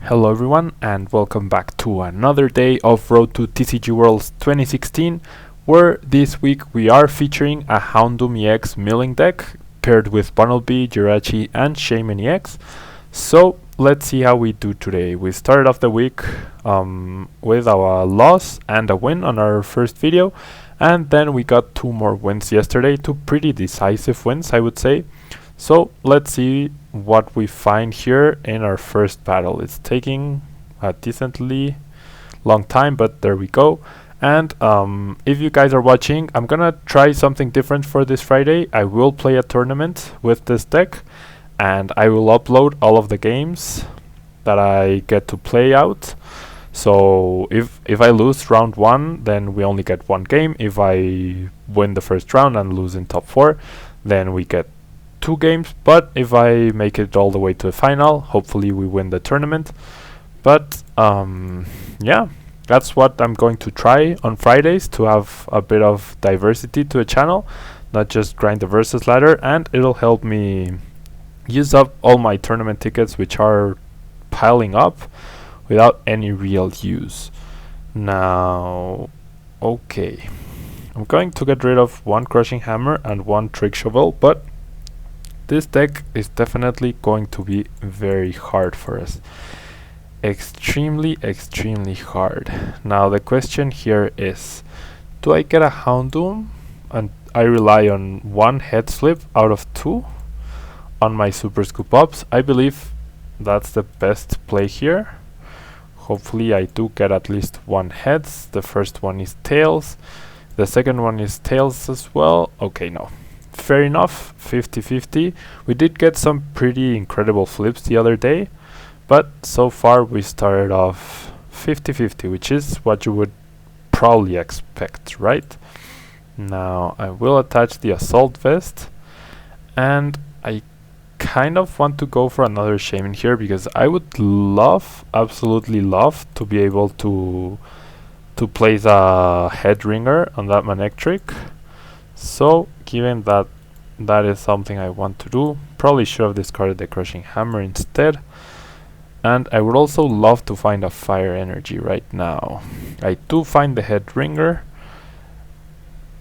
Hello everyone and welcome back to another day of Road to TCG Worlds 2016, where this week we are featuring a Houndoom EX milling deck paired with Bunnelby, Jirachi and Shaman EX. So let's see how we do today. We started off the week with our loss and a win on our first video, and then we got two more wins yesterday, two pretty decisive wins I would say. So let's see what we find here in our first battle. It's taking a decently long time, but there we go. And if you guys are watching, I'm gonna try something different for this Friday. I will play a tournament with this deck, and I will upload all of the games that I get to play out. So if I lose round 1, then we only get one game. If I win the first round and lose in top 4, then we get 2 games. But if I make it all the way to the final, hopefully we win the tournament. But yeah, that's what I'm going to try on Fridays, to have a bit of diversity to the channel, not just grind the versus ladder, and it'll help me use up all my tournament tickets, which are piling up without any real use. Now, okay, I'm going to get rid of one crushing hammer and one trick shovel, but this deck is definitely going to be very hard for us. Extremely hard. Now the question here is, do I get a Houndoom and I rely on one head slip out of 2 on my super scoop ups? I believe that's the best play here. Hopefully I do get at least one heads. The first one is tails, the second one is tails as well. Okay, no, fair enough, 50-50. We did get some pretty incredible flips the other day, but so far we started off 50-50, which is what you would probably expect, right? Now I will attach the assault vest, and I kind of want to go for another shaman here, because I would love, absolutely love, to be able to place a head ringer on that Manectric. So given that that is something I want to do, probably should have discarded the crushing hammer instead. And I would also love to find a fire energy right now. I do find the head ringer,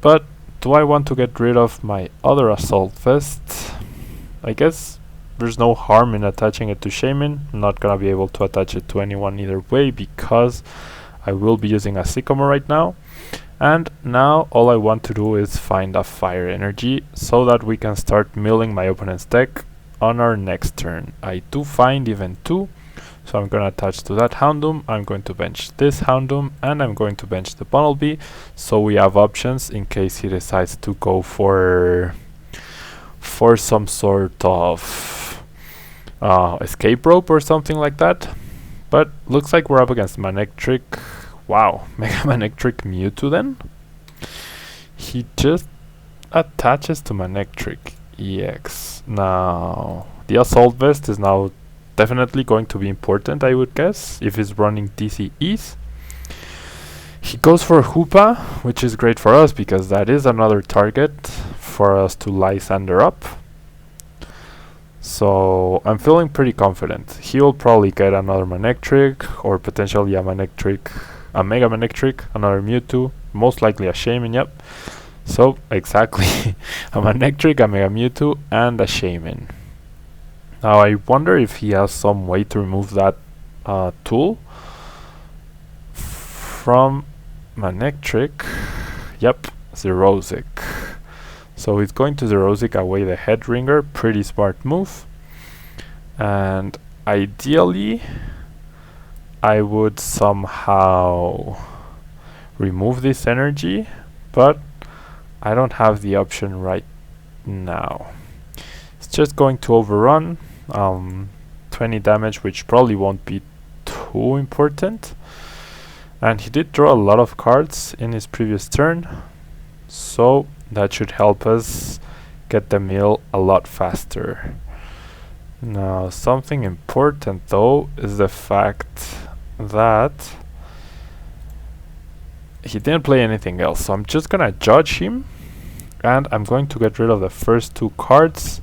but do I want to get rid of my other assault vest? I guess there's no harm in attaching it to shaman. I'm not gonna be able to attach it to anyone either way, because I will be using a sycamore right now. And now all I want to do is find a fire energy so that we can start milling my opponent's deck on our next turn. I do find even 2, so I'm going to attach to that Houndoom. I'm going to bench this Houndoom, and I'm going to bench the Bunnelby, so we have options in case he decides to go for some sort of escape rope or something like that. But looks like we're up against Manectric. Wow, Mega Manectric Mewtwo then? He just attaches to Manectric EX. Now, the Assault Vest is now definitely going to be important, I would guess, if he's running DCEs. He goes for Hoopa, which is great for us, because that is another target for us to Lysander up. So I'm feeling pretty confident. He will probably get another Manectric, or potentially a Manectric, a Mega Manectric, another Mewtwo, most likely a Shaman, yep. So exactly, a Manectric, a Mega Mewtwo, and a Shaman. Now I wonder if he has some way to remove that tool from Manectric. Yep, Xerosic. So he's going to Xerosic away the head ringer, pretty smart move. And ideally I would somehow remove this energy, but I don't have the option right now. It's just going to overrun 20 damage, which probably won't be too important. And he did draw a lot of cards in his previous turn, so that should help us get the mill a lot faster. Now, something important though is the fact that he didn't play anything else, so I'm just gonna judge him, and I'm going to get rid of the first 2 cards.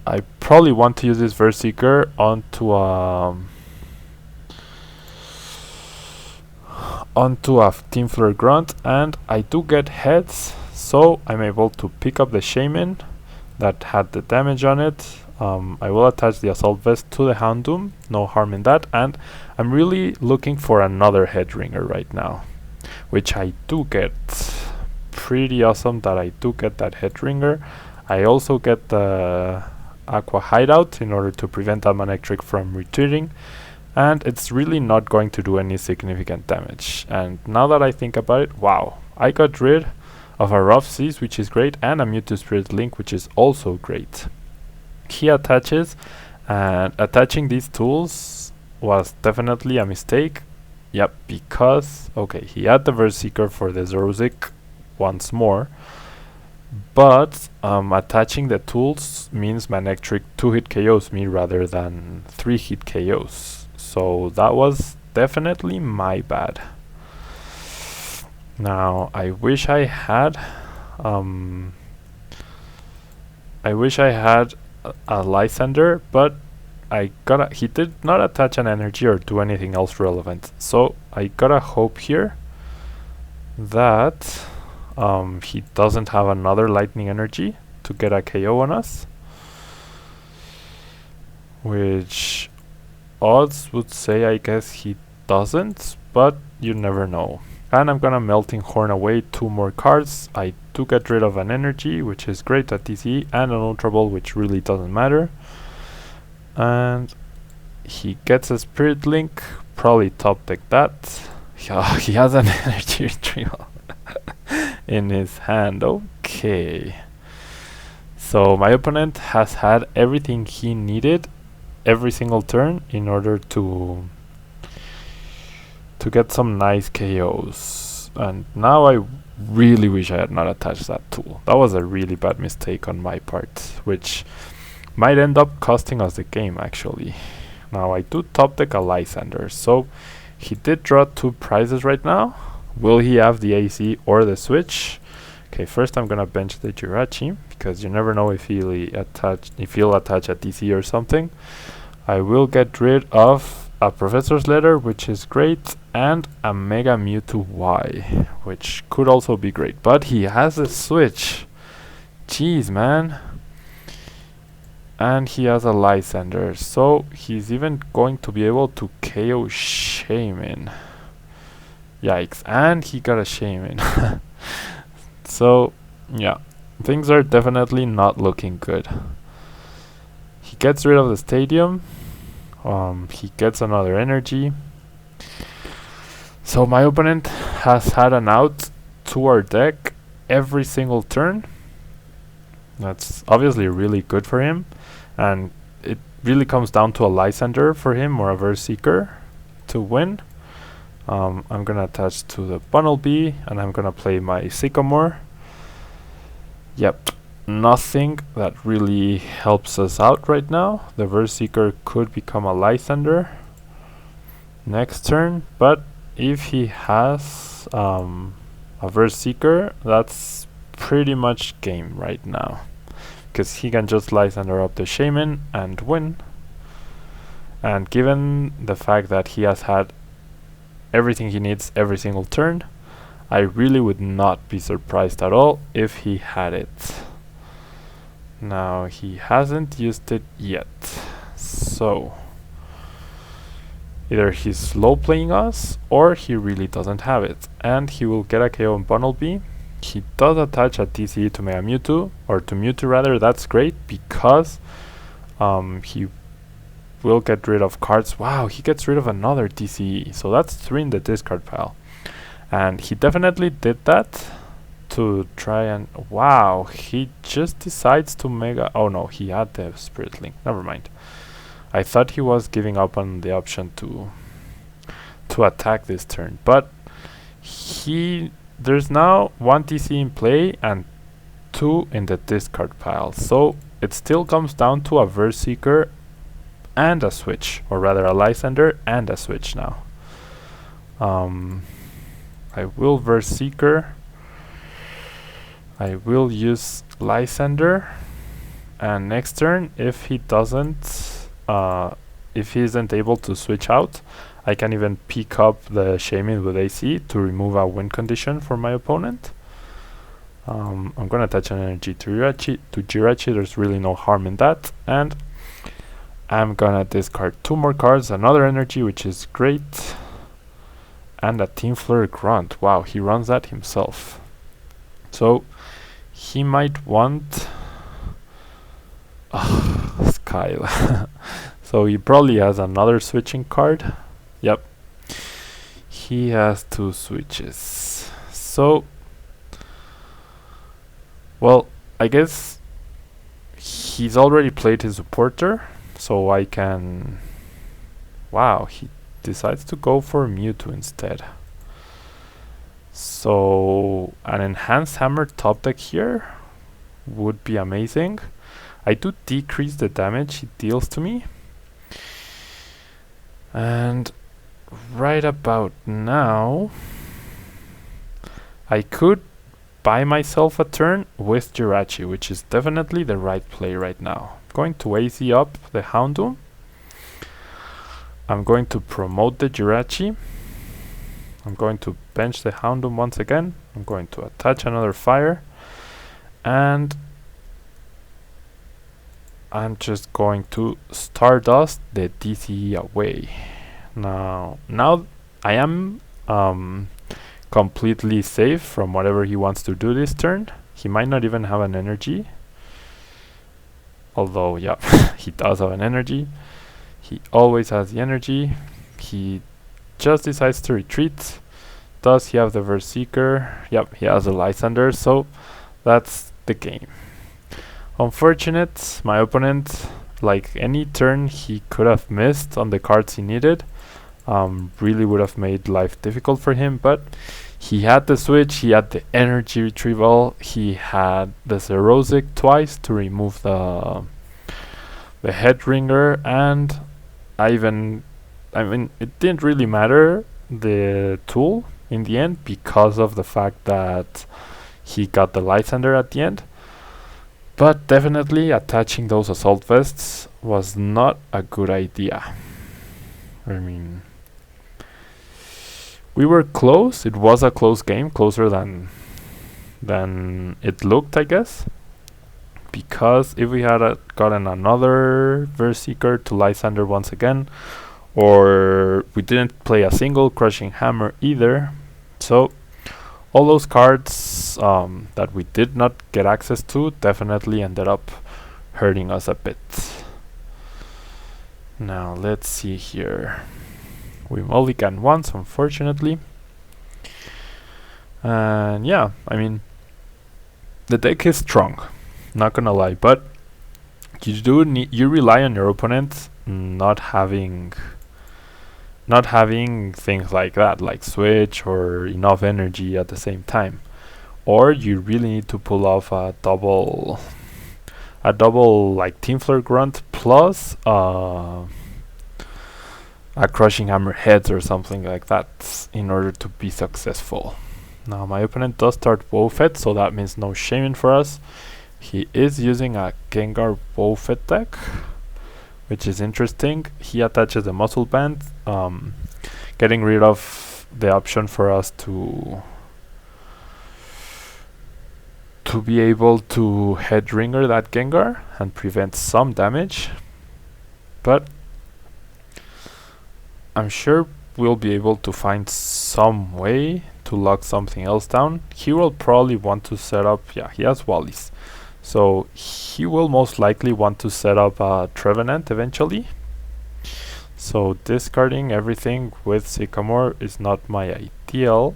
I probably want to use this Verse Seeker onto a Team Flare Grunt, and I do get heads, so I'm able to pick up the Shaman that had the damage on it. I will attach the Assault Vest to the Houndoom, no harm in that, and I'm really looking for another Headringer right now, which I do get. Pretty awesome that I do get that Headringer. I also get the Aqua Hideout in order to prevent that Manectric from retreating, and it's really not going to do any significant damage. And now that I think about it, wow, I got rid of a Rough Seas, which is great, and a Mewtwo Spirit Link, which is also great. He attaches, and attaching these tools was definitely a mistake. Yep, because, okay, he had the Verse Seeker for the Zorozik once more, but attaching the tools means Manectric 2-hit KOs me rather than 3-hit KOs. So that was definitely my bad. Now I wish I had a Lysander, but he did not attach an energy or do anything else relevant. So I gotta hope here that he doesn't have another lightning energy to get a KO on us, which odds would say I guess he doesn't, but you never know. And I'm gonna Melting Horn away 2 more cards. I do get rid of an energy, which is great at TCE, and an Ultra Ball, which really doesn't matter. And he gets a Spirit Link, probably top deck that. Yeah, he has an energy retrieval in his hand. Okay. So my opponent has had everything he needed every single turn in order to get some nice KOs. And now I really wish I had not attached that tool. That was a really bad mistake on my part, which might end up costing us the game actually. Now I do top deck a Lysander, so he did draw 2 prizes right now. Will he have the AC or the switch? Okay, first I'm gonna bench the Jirachi, because you never know if he'll attach a DC or something. I will get rid of a Professor's Letter, which is great, and a Mega Mewtwo Y, which could also be great. But he has a switch. Jeez, man. And he has a Lysander, so he's even going to be able to KO Shaman. Yikes, and he got a Shaman. So, yeah, things are definitely not looking good. He gets rid of the Stadium. He gets another energy. So my opponent has had an out to our deck every single turn. That's obviously really good for him, and it really comes down to a Lysander for him or a Verse Seeker to win. I'm gonna attach to the Bunnelby, and I'm gonna play my Sycamore. Yep, nothing that really helps us out right now. The Verse Seeker could become a Lysander next turn, but if he has a Verse Seeker, that's pretty much game right now, because he can just Lysander up the Shaman and win. And given the fact that he has had everything he needs every single turn, I really would not be surprised at all if he had it. Now he hasn't used it yet, so either he's slow playing us or he really doesn't have it, and he will get a KO on Bunnelby. He does attach a TCE to Mega Mewtwo, or to Mewtwo rather. That's great because he will get rid of cards. Wow, he gets rid of another TCE, so that's 3 in the discard pile. And he definitely did that to try and... Wow, he just decides to Mega... Oh no, he had the Spirit Link. Never mind. I thought he was giving up on the option to attack this turn, but there's now 1 TC in play and 2 in the discard pile, so it still comes down to a Verse Seeker and a switch, or rather a Lysander and a switch now. I will Verse Seeker, I will use Lysander, And next turn, if he doesn't, if he isn't able to switch out, I can even pick up the Shaman with AC to remove a win condition for my opponent. I'm gonna attach an energy to Jirachi. There's really no harm in that, and I'm gonna discard 2 more cards, another energy, which is great, and a Team Flare Grunt. Wow, he runs that himself. So he might want Skyle. So he probably has another switching card. Yep, he has 2 switches. So, well, I guess he's already played his supporter, so I can... Wow, he decides to go for Mewtwo instead. So an enhanced hammer top deck here would be amazing. I do decrease the damage he deals to me. And right about now, I could buy myself a turn with Jirachi, which is definitely the right play right now. I'm going to AZ up the Houndoom. I'm going to promote the Jirachi. I'm going to bench the Houndoom once again. I'm going to attach another fire. And I'm just going to Stardust the DCE away. Now I am completely safe from whatever he wants to do this turn. He might not even have an energy. Although, yeah, he does have an energy. He always has the energy. He just decides to retreat. Does he have the Berserker? Yep, he has a Lysander, so that's the game. Unfortunate, my opponent, like any turn he could have missed on the cards he needed, really would have made life difficult for him, but he had the switch, he had the energy retrieval, he had the Zerosic twice to remove the head ringer, and I mean, it didn't really matter the tool in the end because of the fact that he got the Lysander at the end. But definitely attaching those assault vests was not a good idea. I mean, we were close. It was a close game, closer than it looked, I guess. Because if we had gotten another Berserker to Lysander once again, or we didn't play a single Crushing Hammer either, so all those cards that we did not get access to definitely ended up hurting us a bit. Now let's see here. We mulligan once, unfortunately. And yeah, I mean, the deck is strong, not gonna lie, but you rely on your opponent not having things like that, like switch or enough energy at the same time, or you really need to pull off a double like Team Flare Grunt plus a Crushing Hammer heads or something like that in order to be successful. Now my opponent does start Wofet, so that means no Shaman for us. He is using a Gengar Wofet deck, which is interesting. He attaches the Muscle Band, getting rid of the option for us to be able to head ringer that Gengar and prevent some damage. But I'm sure we'll be able to find some way to lock something else down. He will probably want to set up, yeah, he has Wallis. So he will most likely want to set up a Trevenant eventually. So discarding everything with Sycamore is not my ideal,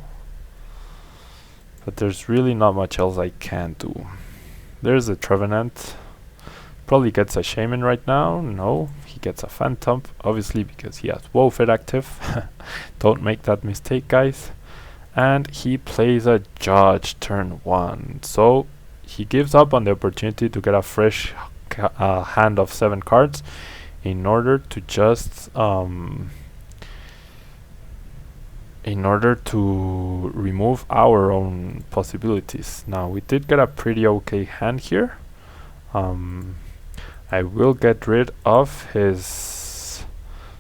but there's really not much else I can do. There's a Trevenant. Probably gets a Shaman right now. No, he gets a Phantom, obviously because he has Wofet active. Don't make that mistake, guys. And he plays a Judge turn 1. So he gives up on the opportunity to get a fresh hand of 7 cards in order to just in order to remove our own possibilities. Now we did get a pretty okay hand here. I will get rid of his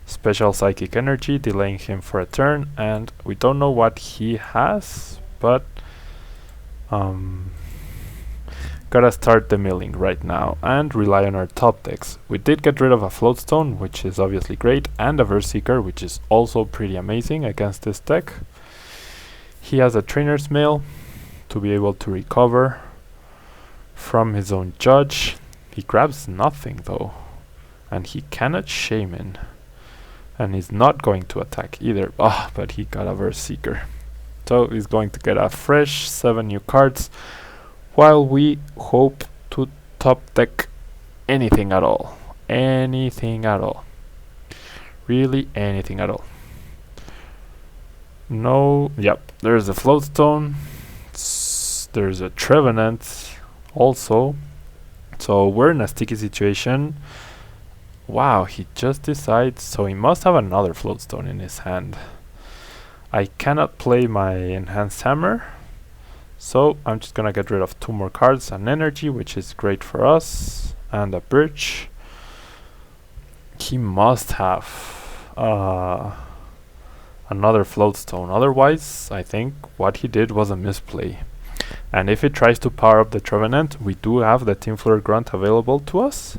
special psychic energy, delaying him for a turn, and we don't know what he has, but gotta start the milling right now and rely on our top decks. We did get rid of a Floatstone, which is obviously great, and a Verseeker, which is also pretty amazing against this deck. He has a Trainer's Mail to be able to recover from his own Judge. He grabs nothing though, and he cannot Shaman, and he's not going to attack either. But he got a Verseeker, so he's going to get a fresh 7 new cards, while we hope to top deck anything at all. Anything at all. Really anything at all. No, yep, there's a Floatstone, there's a Trevenant also, so we're in a sticky situation. Wow, he just decides, so he must have another Floatstone in his hand. I cannot play my Enhanced Hammer, so I'm just gonna get rid of 2 more cards, an Energy, which is great for us, and a Bridge. He must have another Floatstone, otherwise I think what he did was a misplay. And if he tries to power up the Trevenant, we do have the Teamfleur Grunt available to us,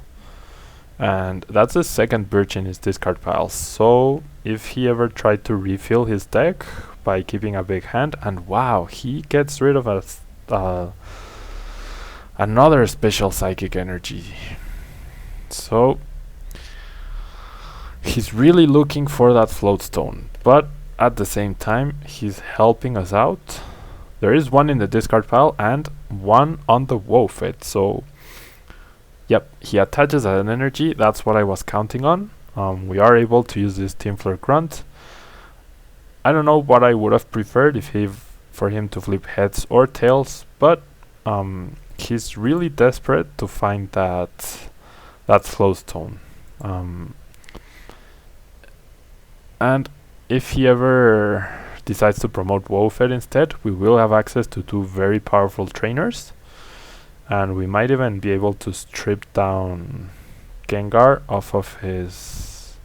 and that's the second Birch in his discard pile. So if he ever tried to refill his deck by keeping a big hand, and wow, he gets rid of another special psychic energy. So he's really looking for that Floatstone, but at the same time he's helping us out. There is 1 in the discard pile and 1 on the Woefit, so yep, he attaches an energy. That's what I was counting on. We are able to use this Teamfleur Grunt. I don't know what I would have preferred for him to flip heads or tails, but he's really desperate to find that Floatstone. And if he ever decides to promote Woefit instead, we will have access to 2 very powerful trainers, and we might even be able to strip down Gengar off of his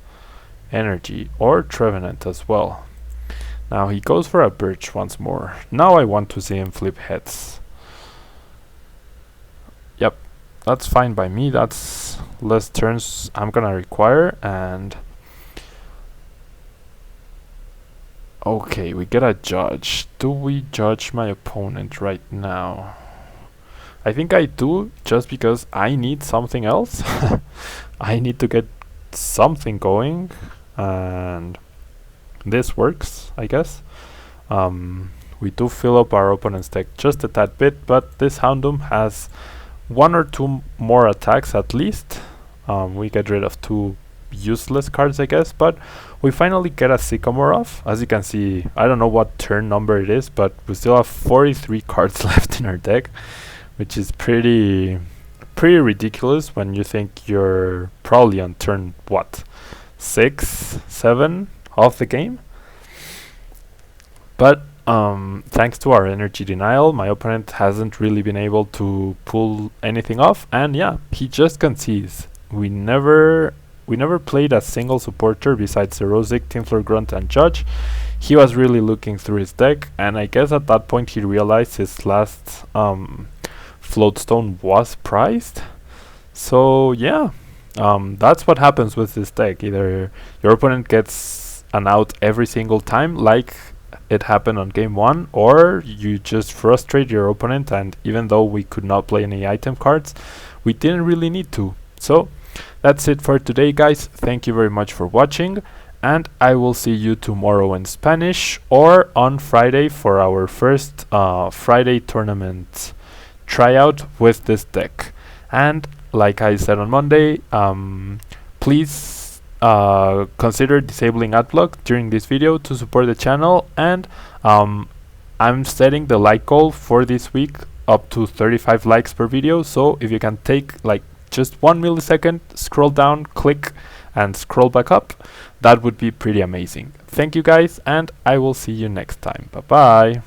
energy, or Trevenant as well. Now he goes for a Birch once more. Now I want to see him flip heads. Yep, that's fine by me. That's less turns I'm gonna require, and okay, we get a Judge. Do we judge my opponent right now? I think I do, just because I need something else. I need to get something going, and this works, I guess. We do fill up our opponent's deck just a tad bit, but this Houndoom has 1 or 2 more attacks at least. We get rid of 2 useless cards, I guess, but we finally get a Sycamore off. As you can see, I don't know what turn number it is, but we still have 43 cards left in our deck, which is pretty ridiculous when you think you're probably on turn, what, 6, 7 of the game. But thanks to our energy denial, my opponent hasn't really been able to pull anything off, and yeah, he just concedes. We never played a single supporter besides Erosic, Teamfleur Grunt, and Judge. He was really looking through his deck, and I guess at that point he realized his last Floatstone was prized. So yeah, that's what happens with this deck. Either your opponent gets an out every single time, like it happened on game 1, or you just frustrate your opponent, and even though we could not play any item cards, we didn't really need to. So that's it for today, guys. Thank you very much for watching, and I will see you tomorrow in Spanish, or on Friday for our first Friday tournament tryout with this deck. And like I said on Monday, please consider disabling adblock during this video to support the channel, and I'm setting the like goal for this week up to 35 likes per video, so if you can take like just 1 millisecond, scroll down, click, and scroll back up, that would be pretty amazing. Thank you guys, and I will see you next time. Bye bye.